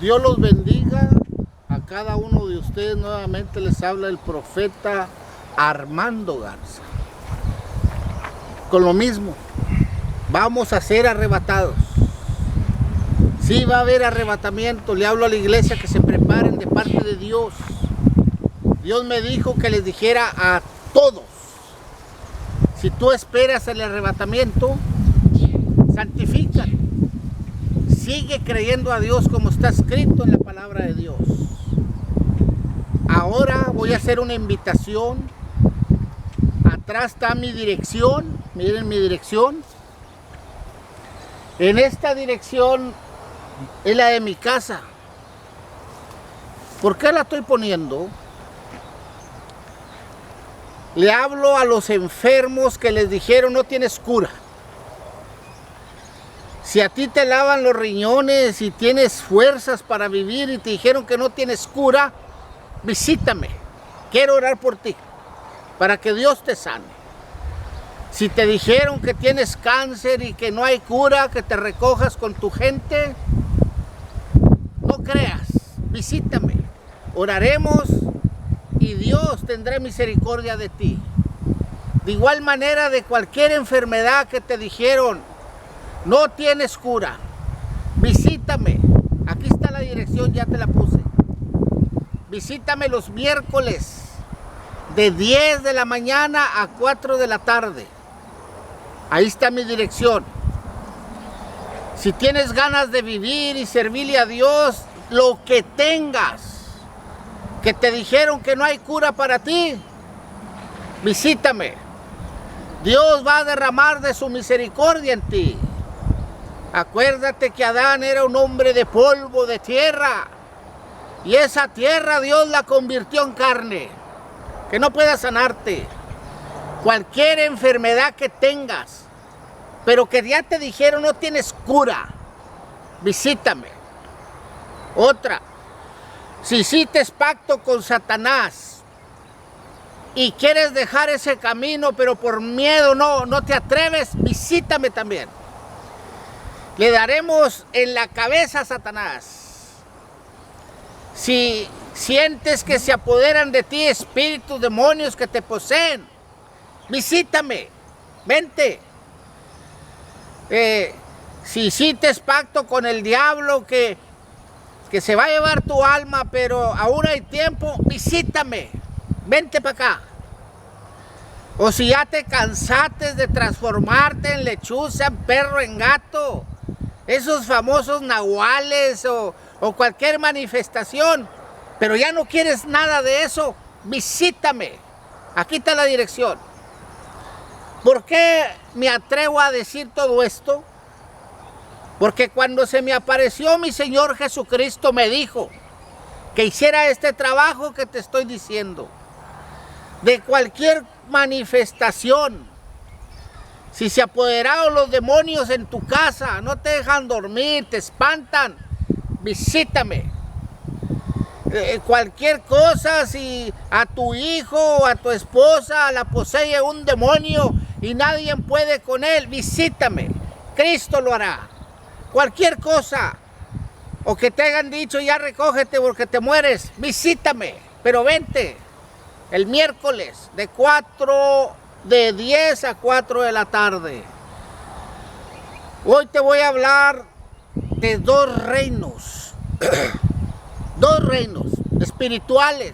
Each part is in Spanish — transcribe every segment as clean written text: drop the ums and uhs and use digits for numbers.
Dios los bendiga a cada uno de ustedes. Nuevamente les habla el profeta Armando Garza. Con lo mismo, vamos a ser arrebatados. Sí va a haber arrebatamiento. Le hablo a la iglesia que se preparen de parte de Dios. Dios me dijo que les dijera a todos: si tú esperas el arrebatamiento, santifícate. Sigue creyendo a Dios como está escrito en la palabra de Dios. Ahora voy a hacer una invitación. Atrás está mi dirección. Miren mi dirección. En esta dirección es la de mi casa. ¿Por qué la estoy poniendo? Le hablo a los enfermos que les dijeron no tienes cura. Si a ti te lavan los riñones y tienes fuerzas para vivir y te dijeron que no tienes cura, visítame. Quiero orar por ti, para que Dios te sane. Si te dijeron que tienes cáncer y que no hay cura, que te recojas con tu gente, no creas, visítame. Oraremos y Dios tendrá misericordia de ti. De igual manera, de cualquier enfermedad que te dijeron no tienes cura, visítame. Aquí está la dirección, ya te la puse. Visítame los miércoles de 10 de la mañana a 4 de la tarde. Ahí está mi dirección. Si tienes ganas de vivir y servirle a Dios, lo que tengas, que te dijeron que no hay cura para ti, visítame. Dios va a derramar de su misericordia en ti. Acuérdate que Adán era un hombre de polvo, de tierra. Y esa tierra Dios la convirtió en carne. Que no pueda sanarte. Cualquier enfermedad que tengas, pero que ya te dijeron no tienes cura, visítame. Otra, si hiciste pacto con Satanás y quieres dejar ese camino, pero por miedo no te atreves, visítame también. Le daremos en la cabeza a Satanás. Si sientes que se apoderan de ti espíritus, demonios que te poseen, visítame, vente. Si hiciste pacto con el diablo que se va a llevar tu alma, pero aún hay tiempo, visítame, vente para acá. O si ya te cansaste de transformarte en lechuza, en perro, en gato, esos famosos nahuales o cualquier manifestación, pero ya no quieres nada de eso, visítame. Aquí está la dirección. ¿Por qué me atrevo a decir todo esto? Porque cuando se me apareció mi Señor Jesucristo me dijo que hiciera este trabajo que te estoy diciendo. De cualquier manifestación. Si se apoderaron los demonios en tu casa, no te dejan dormir, te espantan, visítame. Cualquier cosa, si a tu hijo o a tu esposa la posee un demonio y nadie puede con él, visítame. Cristo lo hará. Cualquier cosa, o que te hayan dicho ya recógete porque te mueres, visítame, pero vente el miércoles de 10 a 4 de la tarde. Hoy te voy a hablar de dos reinos, dos reinos espirituales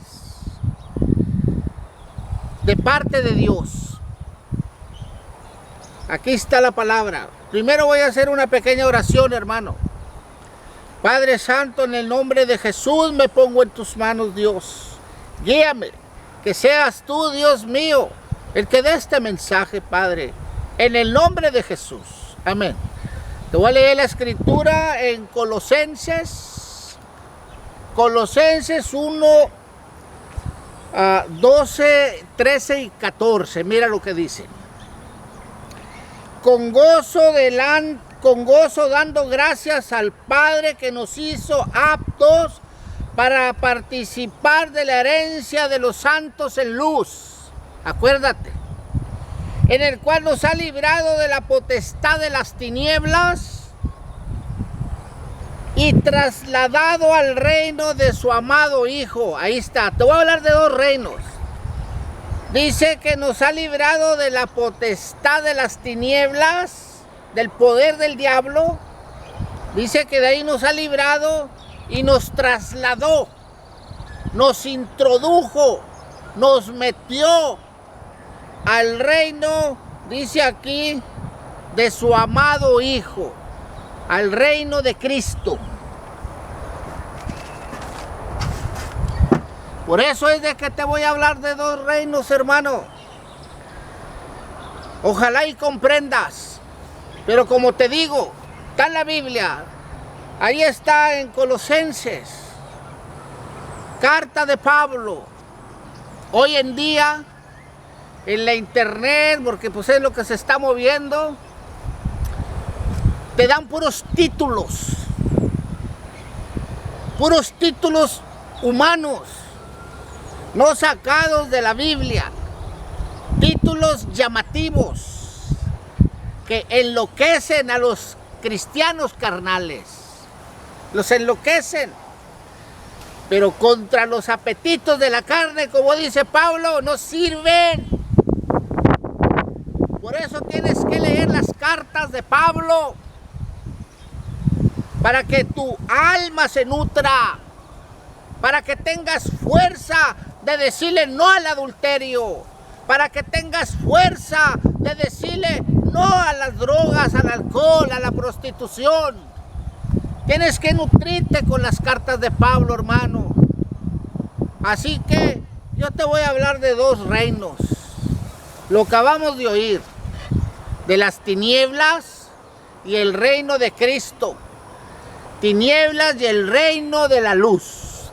de parte de Dios. Aquí está la palabra. Primero voy a hacer una pequeña oración, hermano. Padre Santo, en el nombre de Jesús me pongo en tus manos, Dios. Guíame, que seas tú, Dios mío, el que dé este mensaje, Padre, en el nombre de Jesús. Amén. Te voy a leer la escritura en Colosenses 1, 12, 13 y 14. Mira lo que dice. Con gozo dando gracias al Padre que nos hizo aptos para participar de la herencia de los santos en luz. Acuérdate, en el cual nos ha librado de la potestad de las tinieblas y trasladado al reino de su amado Hijo. Ahí está, te voy a hablar de dos reinos. Dice que nos ha librado de la potestad de las tinieblas, del poder del diablo. Dice que de ahí nos ha librado y nos trasladó, nos introdujo, nos metió al reino, dice aquí, de su amado Hijo, al reino de Cristo. Por eso es de que te voy a hablar de dos reinos, hermano. Ojalá y comprendas. Pero como te digo, está en la Biblia. Ahí está en Colosenses. Carta de Pablo. Hoy en día, en la internet, porque pues es lo que se está moviendo, te dan puros títulos humanos, no sacados de la Biblia, títulos llamativos que enloquecen a los cristianos carnales, los enloquecen, pero contra los apetitos de la carne, como dice Pablo, no sirven. Por eso tienes que leer las cartas de Pablo, para que tu alma se nutra, para que tengas fuerza de decirle no al adulterio, para que tengas fuerza de decirle no a las drogas, al alcohol, a la prostitución. Tienes que nutrirte con las cartas de Pablo, hermano. Así que yo te voy a hablar de dos reinos. Lo acabamos de oír, de las tinieblas y el reino de Cristo. Tinieblas y el reino de la luz.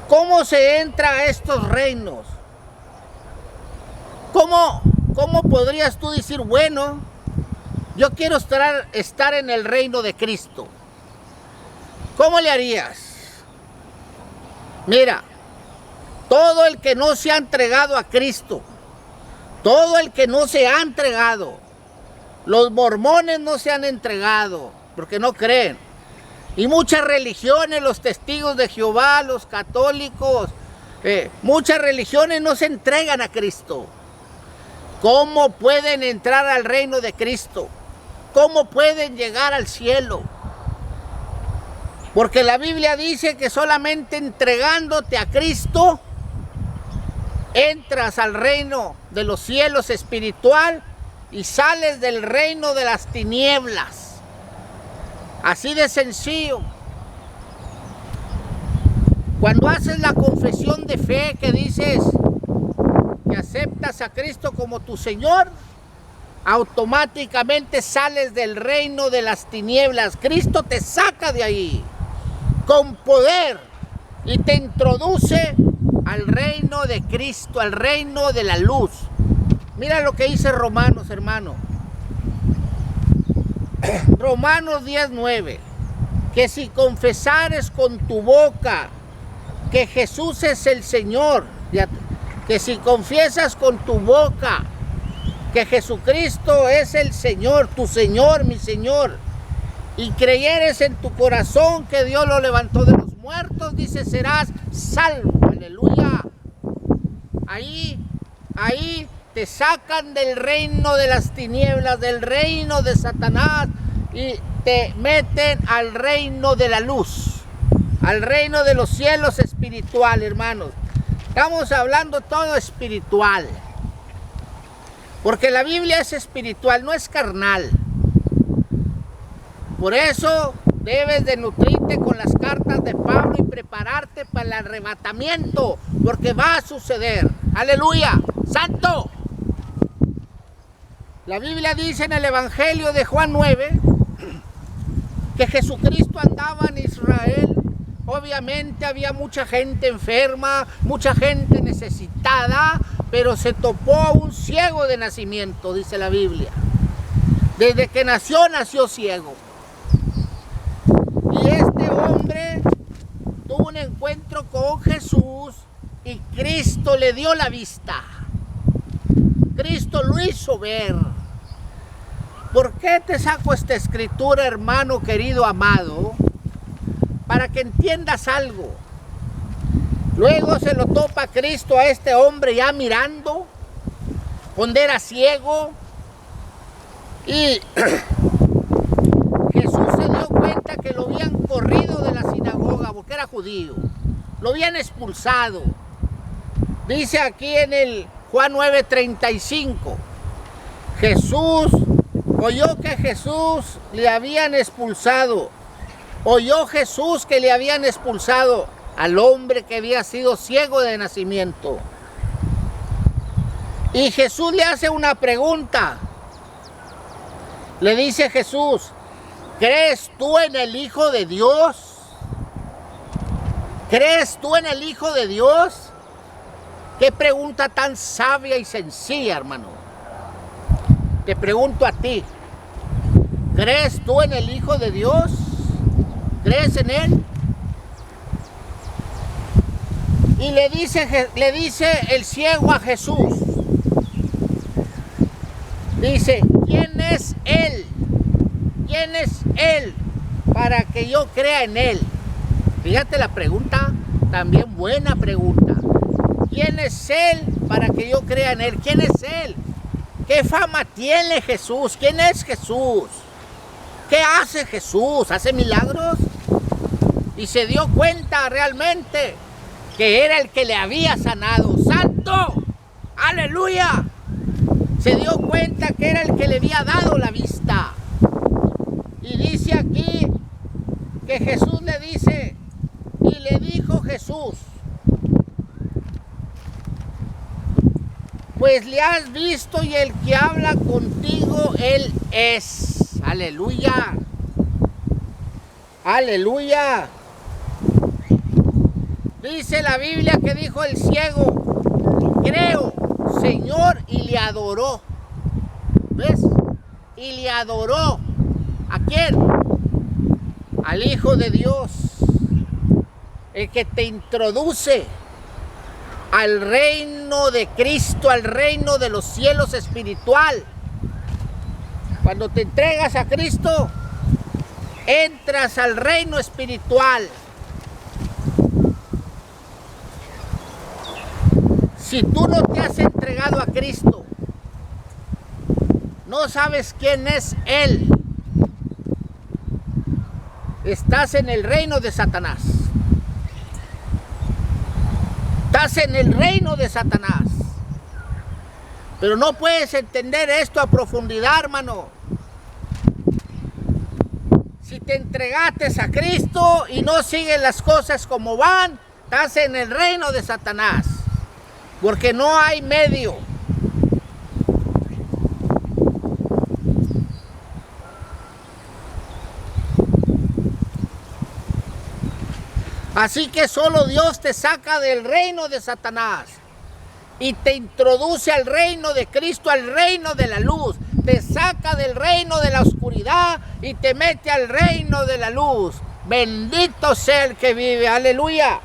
¿Cómo se entra a estos reinos? ¿Cómo podrías tú decir, bueno, yo quiero estar en el reino de Cristo? ¿Cómo le harías? Mira, todo el que no se ha entregado a Cristo, todo el que no se ha entregado, los mormones no se han entregado porque no creen. Y muchas religiones, los testigos de Jehová, los católicos, muchas religiones no se entregan a Cristo. ¿Cómo pueden entrar al reino de Cristo? ¿Cómo pueden llegar al cielo? Porque la Biblia dice que solamente entregándote a Cristo, entras al reino de los cielos espiritual y sales del reino de las tinieblas. Así de sencillo. Cuando haces la confesión de fe que dices que aceptas a Cristo como tu Señor, automáticamente sales del reino de las tinieblas. Cristo te saca de ahí con poder y te introduce al reino de Cristo, al reino de la luz. Mira lo que dice Romanos, hermano. Romanos 10:9, que si confesares con tu boca que Jesús es el Señor, que si confiesas con tu boca que Jesucristo es el Señor, tu Señor, mi Señor, y creyeres en tu corazón que Dios lo levantó de los muertos, dice, serás salvo. Aleluya. Ahí te sacan del reino de las tinieblas, del reino de Satanás, y te meten al reino de la luz, al reino de los cielos espiritual, hermanos. Estamos hablando todo espiritual, porque la Biblia es espiritual, no es carnal. Por eso debes de nutrirte con las cartas de Pablo y prepararte para el arrebatamiento, porque va a suceder. Aleluya, santo. La Biblia dice en el Evangelio de Juan 9 que Jesucristo andaba en Israel. Obviamente había mucha gente enferma, mucha gente necesitada, pero se topó a un ciego de nacimiento, dice la Biblia. Desde que nació ciego. Y este hombre tuvo un encuentro con Jesús y Cristo le dio la vista. Cristo lo hizo ver. ¿Por qué te saco esta escritura, hermano querido amado? Para que entiendas algo. Luego se lo topa Cristo a este hombre ya mirando, cuando era ciego, y Jesús se dio cuenta que lo habían corrido de la sinagoga porque era judío, lo habían expulsado. Dice aquí en el Juan 9:35, Jesús oyó que Jesús le habían expulsado, oyó Jesús que le habían expulsado al hombre que había sido ciego de nacimiento. Y Jesús le hace una pregunta. Le dice Jesús, ¿crees tú en el Hijo de Dios? ¿Crees tú en el Hijo de Dios? Qué pregunta tan sabia y sencilla, hermano. Te pregunto a ti, ¿crees tú en el Hijo de Dios? ¿Crees en Él? Y le dice el ciego a Jesús, dice, ¿quién es Él? ¿Quién es Él para que yo crea en Él? Fíjate la pregunta, también buena pregunta. ¿Quién es Él para que yo crea en Él? ¿Quién es Él? ¿Qué fama tiene Jesús? ¿Quién es Jesús? ¿Qué hace Jesús? ¿Hace milagros? Y se dio cuenta realmente que era el que le había sanado. ¡Santo! ¡Aleluya! Se dio cuenta que era el que le había dado la vista. Y dice aquí que Jesús le dice, y le dijo Jesús, pues le has visto y el que habla contigo, Él es. ¡Aleluya! ¡Aleluya! Dice la Biblia que dijo el ciego, creo, Señor, y le adoró. ¿Ves? Y le adoró. ¿A quién? Al Hijo de Dios. El que te introduce al reino de Cristo, al reino de los cielos espiritual. Cuando te entregas a Cristo, entras al reino espiritual. Si tú no te has entregado a Cristo, no sabes quién es Él, estás en el reino de Satanás. Estás en el reino de Satanás. Pero no puedes entender esto a profundidad, hermano. Si te entregaste a Cristo y no sigues las cosas como van, estás en el reino de Satanás. Porque no hay medio. Así que solo Dios te saca del reino de Satanás y te introduce al reino de Cristo, al reino de la luz. Te saca del reino de la oscuridad y te mete al reino de la luz. Bendito sea el que vive. Aleluya.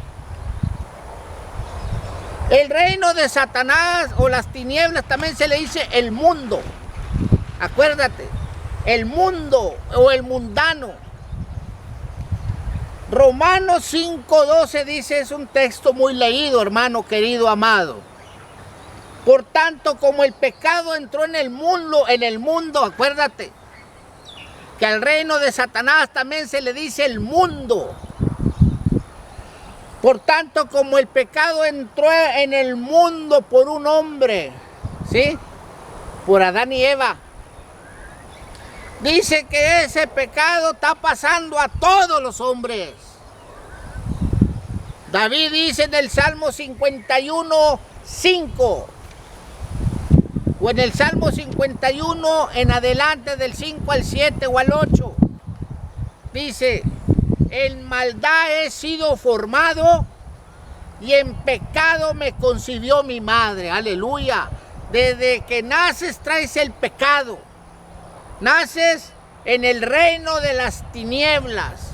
El reino de Satanás o las tinieblas también se le dice el mundo. Acuérdate, el mundo o el mundano. Romanos 5:12 dice, es un texto muy leído, hermano querido, amado. Por tanto, como el pecado entró en el mundo, acuérdate, que al reino de Satanás también se le dice el mundo. Por tanto, como el pecado entró en el mundo por un hombre, ¿sí? Por Adán y Eva. Dice que ese pecado está pasando a todos los hombres. David dice en el Salmo 51:5, o en el Salmo 51 en adelante del 5 al 7 o al 8, dice, en maldad he sido formado y en pecado me concibió mi madre. Aleluya. Desde que naces traes el pecado. Naces en el reino de las tinieblas.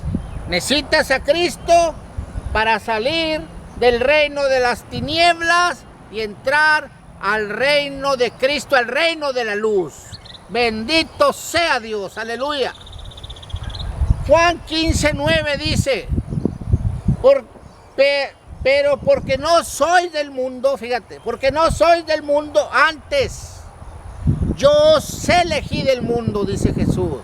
Necesitas a Cristo para salir del reino de las tinieblas y entrar al reino de Cristo, al reino de la luz. Bendito sea Dios, aleluya. Juan 15:9 dice, pero porque no soy del mundo, fíjate, porque no soy del mundo, antes yo os elegí del mundo, dice Jesús.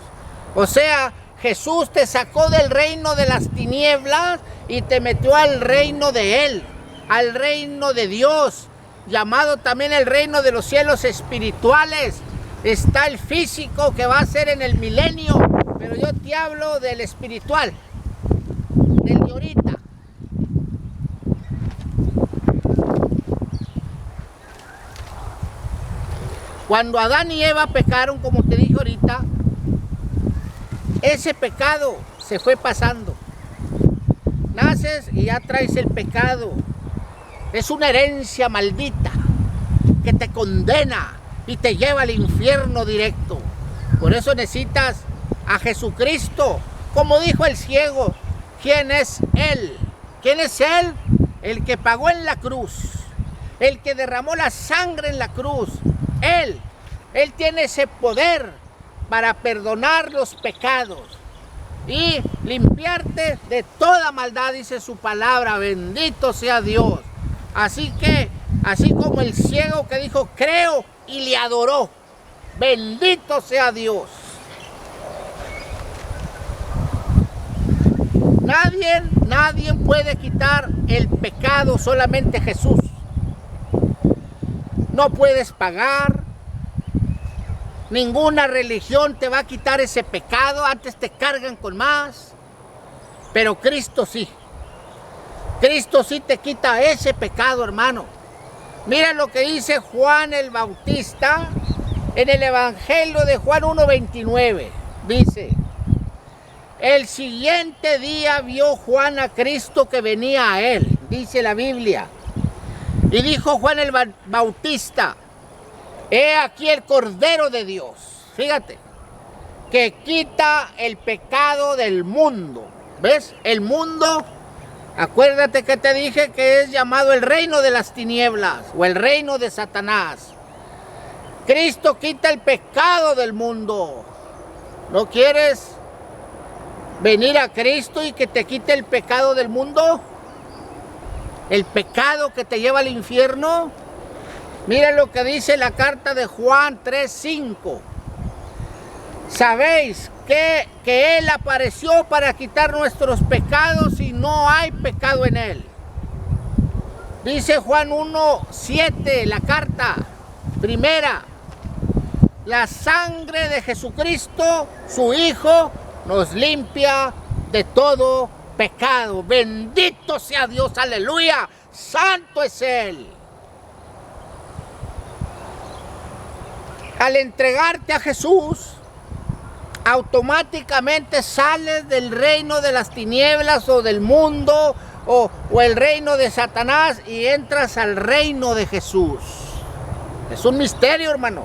O sea, Jesús te sacó del reino de las tinieblas y te metió al reino de Él, al reino de Dios, llamado también el reino de los cielos espirituales. Está el físico que va a ser en el milenio, pero yo te hablo del espiritual, del de ahorita. Cuando Adán y Eva pecaron, como te dije ahorita, ese pecado se fue pasando. Naces y ya traes el pecado. Es una herencia maldita que te condena y te lleva al infierno directo. Por eso necesitas a Jesucristo. Como dijo el ciego, ¿quién es Él? ¿Quién es Él? El que pagó en la cruz, el que derramó la sangre en la cruz. Él tiene ese poder para perdonar los pecados y limpiarte de toda maldad, dice su palabra. Bendito sea Dios. Así que, así como el ciego que dijo, creo, y le adoró. Bendito sea Dios. Nadie puede quitar el pecado, solamente Jesús. No puedes pagar. Ninguna religión te va a quitar ese pecado. Antes te cargan con más. Pero Cristo sí. Cristo sí te quita ese pecado, hermano. Mira lo que dice Juan el Bautista en el Evangelio de Juan 1:29. Dice, el siguiente día vio Juan a Cristo que venía a él, dice la Biblia. Y dijo Juan el Bautista, he aquí el Cordero de Dios, fíjate, que quita el pecado del mundo. ¿Ves? El mundo, acuérdate que te dije que es llamado el reino de las tinieblas o el reino de Satanás. Cristo quita el pecado del mundo. ¿No quieres venir a Cristo y que te quite el pecado del mundo? El pecado que te lleva al infierno. Mira lo que dice la carta de Juan 3:5. Sabéis que Él apareció para quitar nuestros pecados y no hay pecado en Él. Dice Juan 1:7, la carta primera. La sangre de Jesucristo, su Hijo, nos limpia de todo pecado. Bendito sea Dios, aleluya. Santo es Él. Al entregarte a Jesús, automáticamente sales del reino de las tinieblas o del mundo o el reino de Satanás y entras al reino de Jesús. Es un misterio, hermano.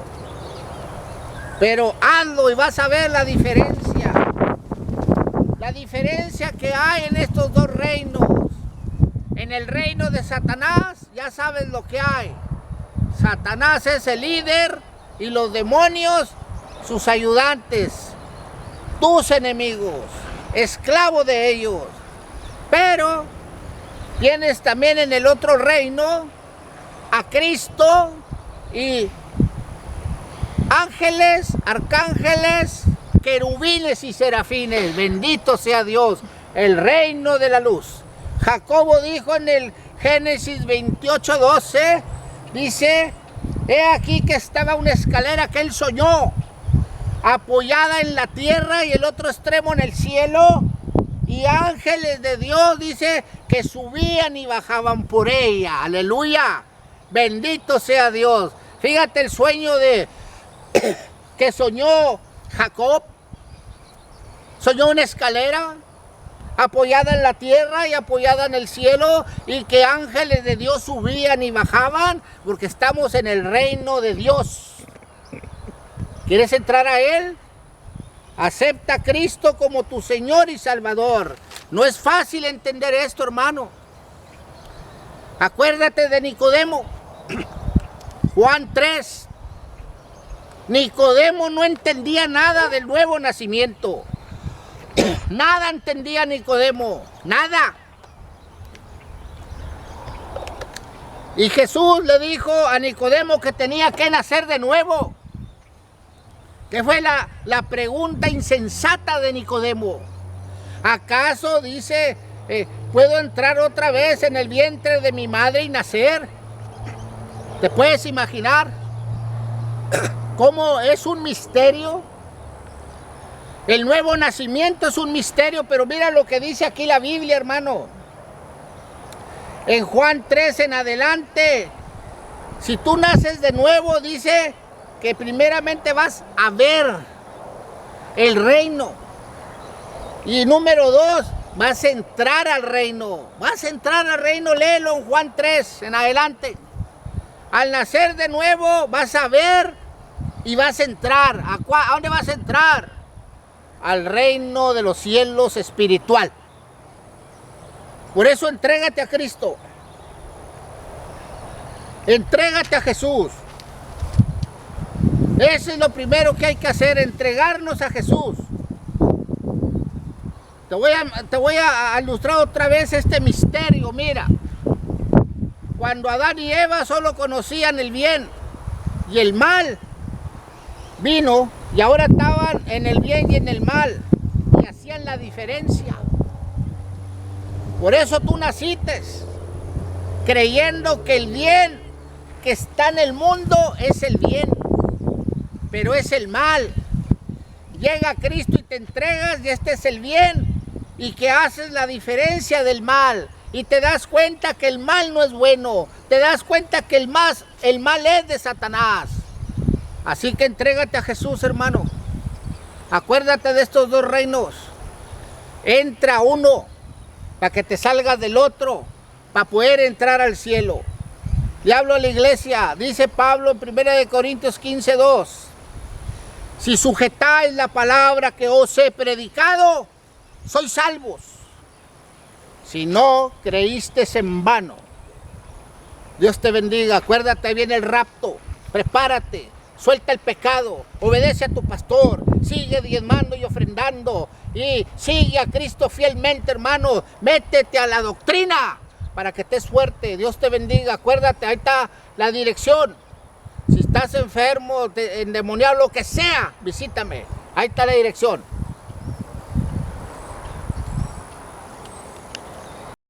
Pero hazlo y vas a ver la diferencia. La diferencia que hay en estos dos reinos. En el reino de Satanás, ya sabes lo que hay. Satanás es el líder y los demonios sus ayudantes, tus enemigos, esclavo de ellos. Pero tienes también en el otro reino a Cristo y ángeles, arcángeles, querubines y serafines. Bendito sea Dios, el reino de la luz. Jacobo dijo en el Génesis 28:12, dice, he aquí que estaba una escalera que él soñó, apoyada en la tierra y el otro extremo en el cielo, y ángeles de Dios, dice, que subían y bajaban por ella. Aleluya, bendito sea Dios. Fíjate el sueño que soñó Jacob. Soñó una escalera apoyada en la tierra y apoyada en el cielo, y que ángeles de Dios subían y bajaban, porque estamos en el reino de Dios. ¿Quieres entrar a Él? Acepta a Cristo como tu Señor y Salvador. No es fácil entender esto, hermano. Acuérdate de Nicodemo. Juan 3. Nicodemo no entendía nada del nuevo nacimiento. Nada entendía Nicodemo, nada. Y Jesús le dijo a Nicodemo que tenía que nacer de nuevo. Que fue la pregunta insensata de Nicodemo. ¿Acaso, dice, puedo entrar otra vez en el vientre de mi madre y nacer? ¿Te puedes imaginar cómo es un misterio? El nuevo nacimiento es un misterio, pero mira lo que dice aquí la Biblia, hermano. En Juan 3 en adelante, si tú naces de nuevo, dice que primeramente vas a ver el reino. Y número 2, vas a entrar al reino. Vas a entrar al reino, léelo en Juan 3 en adelante. Al nacer de nuevo vas a ver y vas a entrar. ¿A dónde vas a entrar? Al reino de los cielos espiritual. Por eso entrégate a Cristo. Entrégate a Jesús. Eso es lo primero que hay que hacer, entregarnos a Jesús. Te voy a ilustrar otra vez este misterio. Mira, cuando Adán y Eva solo conocían el bien y el mal, vino y ahora estaban en el bien y en el mal y hacían la diferencia. Por eso tú naciste creyendo que el bien que está en el mundo es el bien, pero es el mal. Llega Cristo y te entregas y este es el bien, y que haces la diferencia del mal y te das cuenta que el mal no es bueno, te das cuenta que el mal es de Satanás. Así que entrégate a Jesús, hermano. Acuérdate de estos dos reinos. Entra uno para que te salgas del otro, para poder entrar al cielo. Le hablo a la iglesia, dice Pablo en 1 Corintios 15:2. Si sujetáis la palabra que os he predicado, sois salvos. Si no, creísteis en vano. Dios te bendiga. Acuérdate, viene el rapto. Prepárate. Suelta el pecado, obedece a tu pastor, sigue diezmando y ofrendando y sigue a Cristo fielmente, hermano. Métete a la doctrina para que estés fuerte. Dios te bendiga. Acuérdate, ahí está la dirección. Si estás enfermo, endemoniado, lo que sea, visítame. Ahí está la dirección.